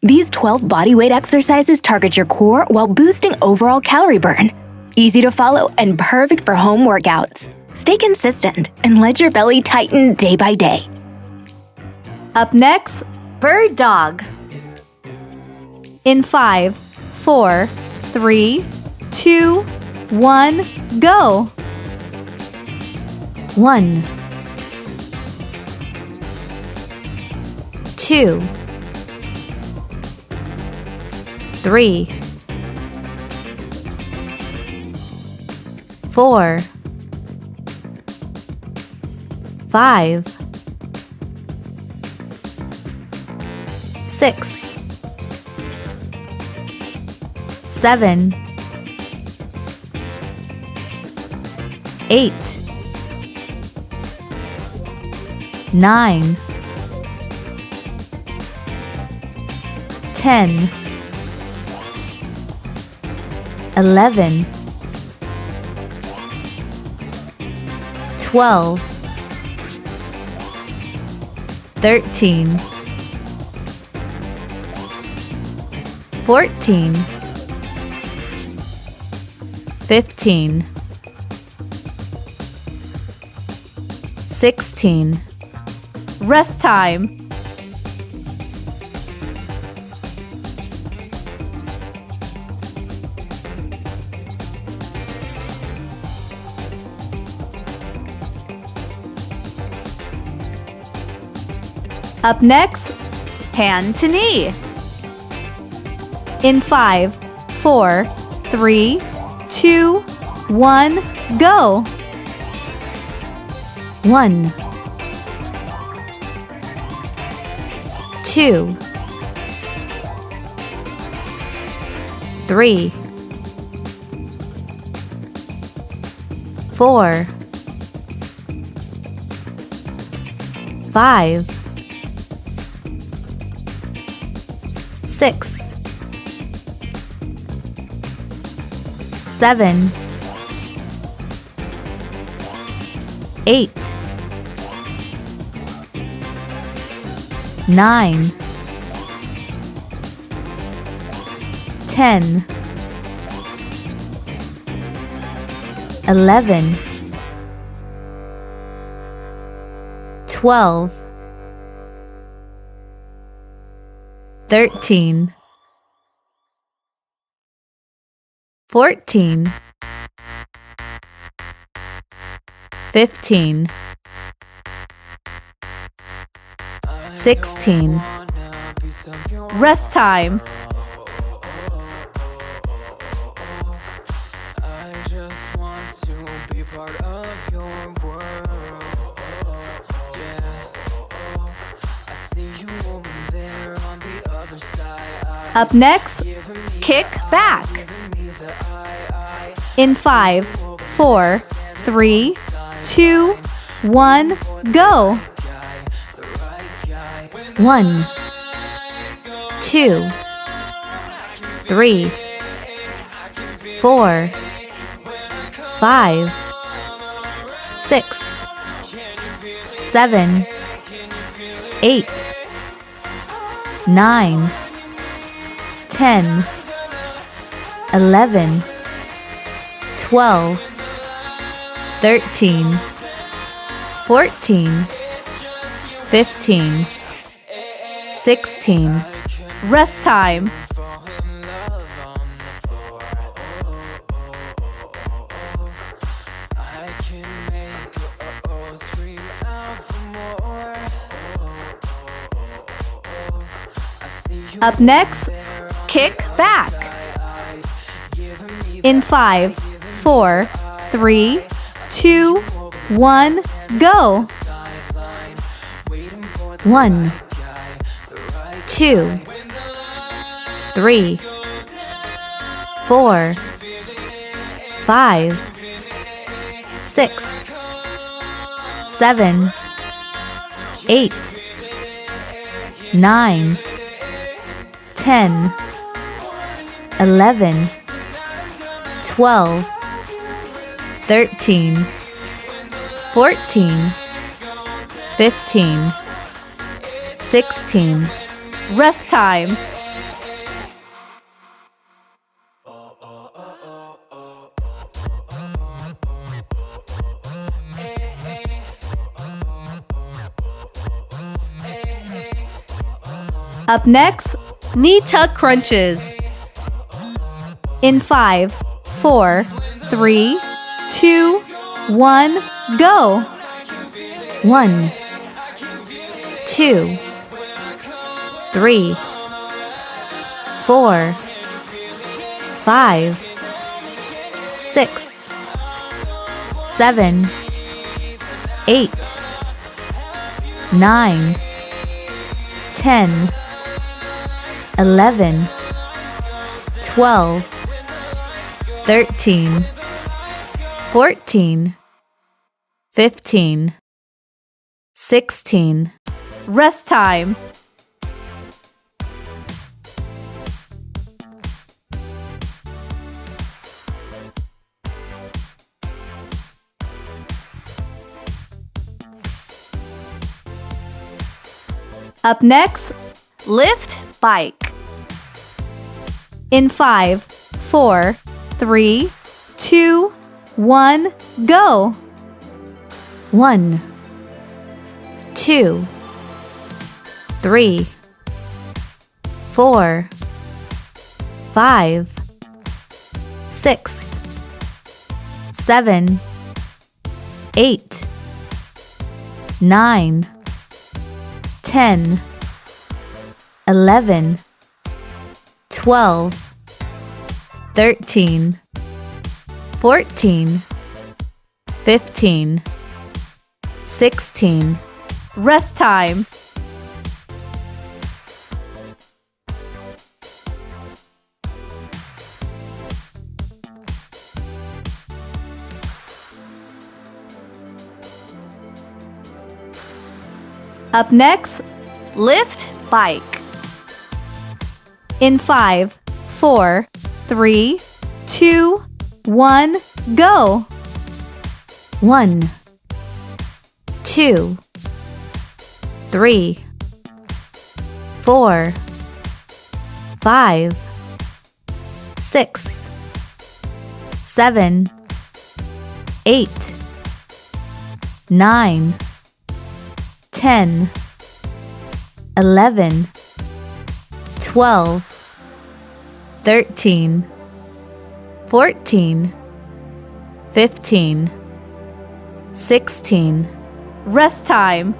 These 12 bodyweight exercises target your core while boosting overall calorie burn. Easy to follow and perfect for home workouts. Stay consistent and let your belly tighten day by day. Up next, Bird dog. In 5, 4, 3, 2, 1, go! 1, 2, 3, 4, 5, 6, 7, 8, 9, 10, 11, 12, 13, 14, 15, 16. Rest time. Up next, Hand to knee. in 5, 4, 3, 2, 1, go! 1, 2, 3, 4, 5, 6, 7, 8, 9, 10, 11, 12, 13, 14, 15, 16. Rest time. I just want to be part of your world. Yeah. I see you over there on the other side. Up next, kick back. In 5, 4, 3, 2, 1, go! 1, 2, 3, 4, 5, 6, 7, 8, 9, 10, 11, 12, 13, 14, 15, 16. Rest time. Up next, kick back. In 5, 4, 3, 2, 1, go! 1, 2, 3, 4, 5, 6, 7, 8, 9, 10, 11, 12, 13, 14, 15, 16. Rest time. Up next, knee tuck crunches. In 5, 4, 3, 2, 1, go. 1, 2, 3, 4, 5, 6, 7, 8, 9, 10, 11, 12, 13, 14, 15, 16. Rest time. Up next, Lift bike. in 5, 4, 3, 2, 1, go. 1, 2, 3, 4, 5, 6, 7, 8, 9, 10, 11, 12, 13, 14, 15, 16. Rest time. Up next, Lift bike. in 5, 4, 3, 2, 1, go. 1, 2, 3, 4, 5, 6, 7, 8, 9, 10, 11, 12, 13, 14, 15, 16. Rest time.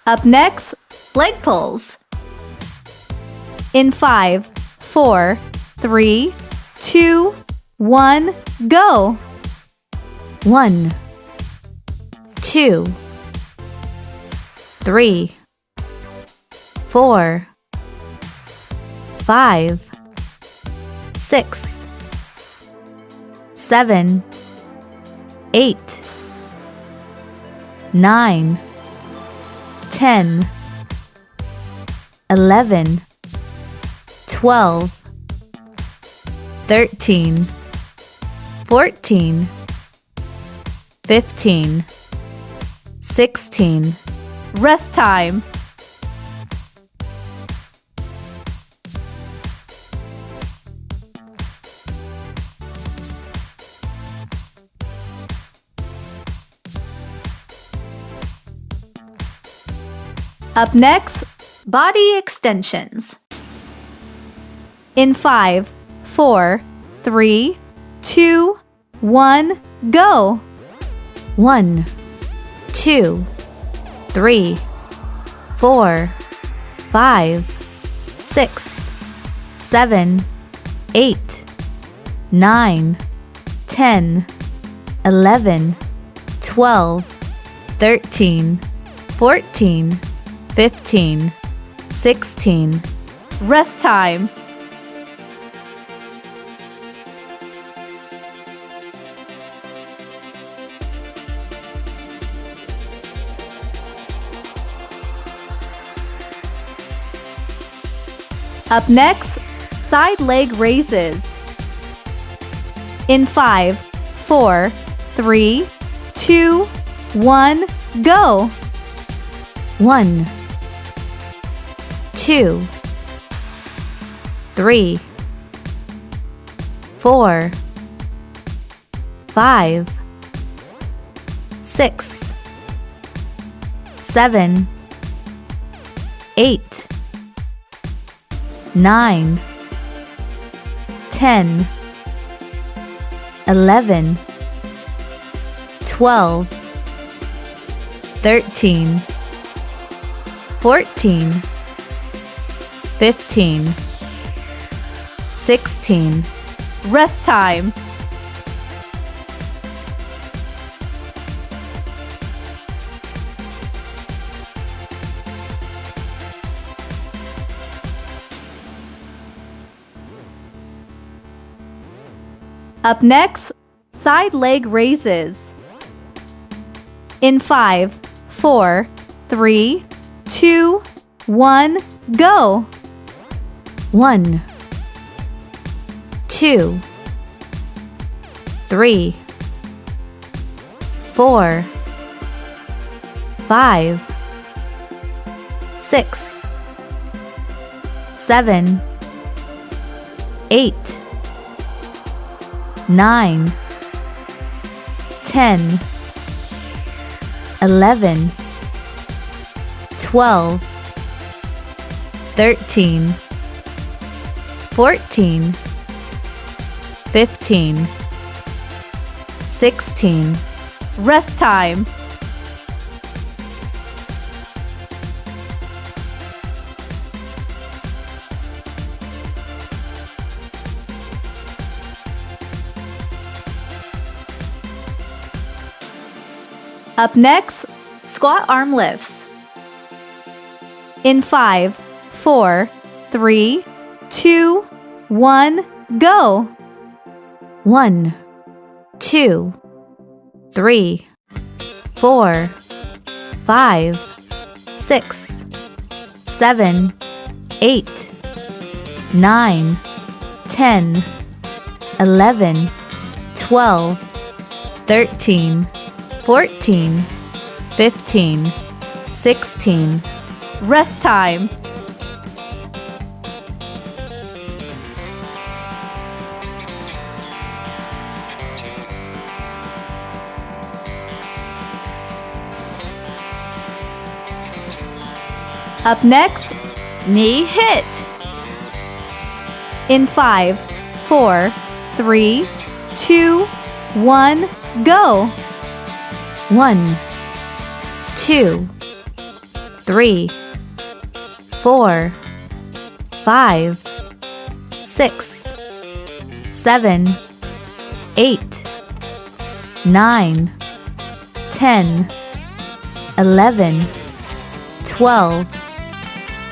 Up next, leg pulls. In 5, 4, 3, 2, 1, go. 1, 2, 3, 4, 5, 6, 7, 8, 9, 10, 11, 12, 13, 14, 15, 16. Rest time. Up next, Body extensions. in 5, 4, 3, 2, 1, go. 1, 2, 3, 4, 5, 6, 7, 8, 9, 10, 11, 12, 13, 14, 15, 16. Rest time. Up next, side leg raises. In 5, 4, 3, 2, 1, go. 1, 2, 3, 4, 5, 6, 7, 8, 9, 10, 11, 12, 13, 14, 15, 16. Rest time. Up next, side leg raises. In 5, 4, 3, 2, 1, go. 1, 2, 3, 4, 5, 6, 7, 8, 9, 10, 11, 12, 13, 14, 15, 16. Rest time. Up next, Squat arm lifts. in 5, 4, 3, 2, 1, go. 1, 2, 3, 4, 5, 6, 7, 8, 9, 10, 11, 12, 13, 14, 15, 16. Rest time. Up next, Knee hit. in 5, 4, 3, 2, 1, go. 1, 2, 3, 4, 5, 6, 7, 8, 9, 10, 11, 12,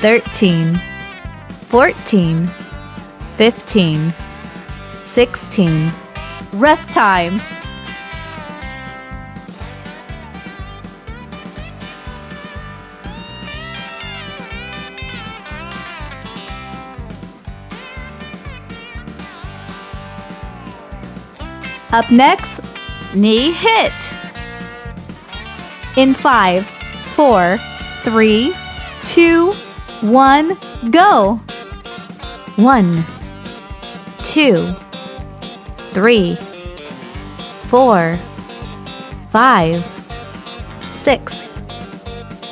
13, 14, 15, 16. Rest time. Up next, Knee hit. in 5, 4, 3, 2, 1, go. 1, 2, 3, 4, 5, 6,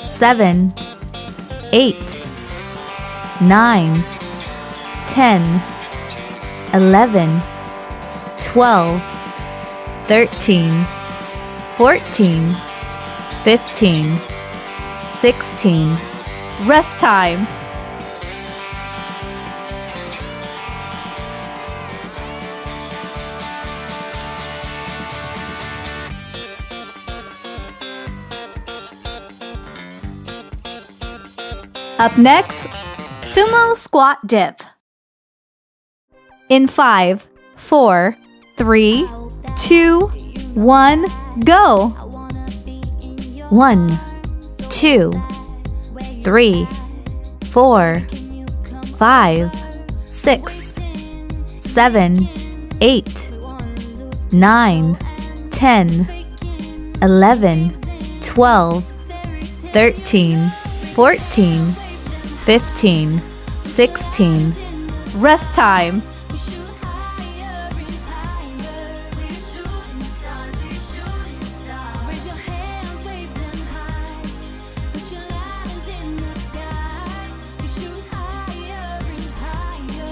7, 8, 9, 10, 11, 12, 13, 14, 15, 16. Rest time. Up next, Sumo Squat Dip. in 5, 4, 3, 2, 1, go. 1, 2, 3, 4, 5, 6, 7, 8, 9, 10, 11, 12, 13, 14, 15, 16. Rest time.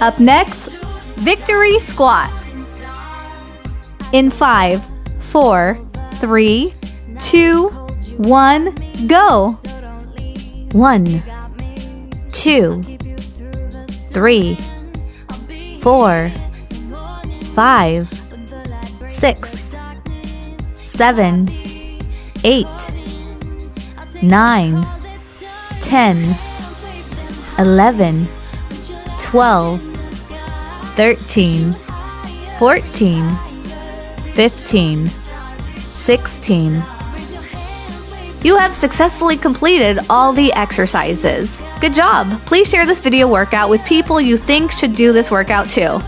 Up next, victory squat. In 5, 4, 3, 2, 1, go. 1, 2, 3, 4, 5, 6, 7, 8, 9, 10, 11, 12, 13, 14, 15, 16. You have successfully completed all the exercises. Good job! Please share this video workout with people you think should do this workout too.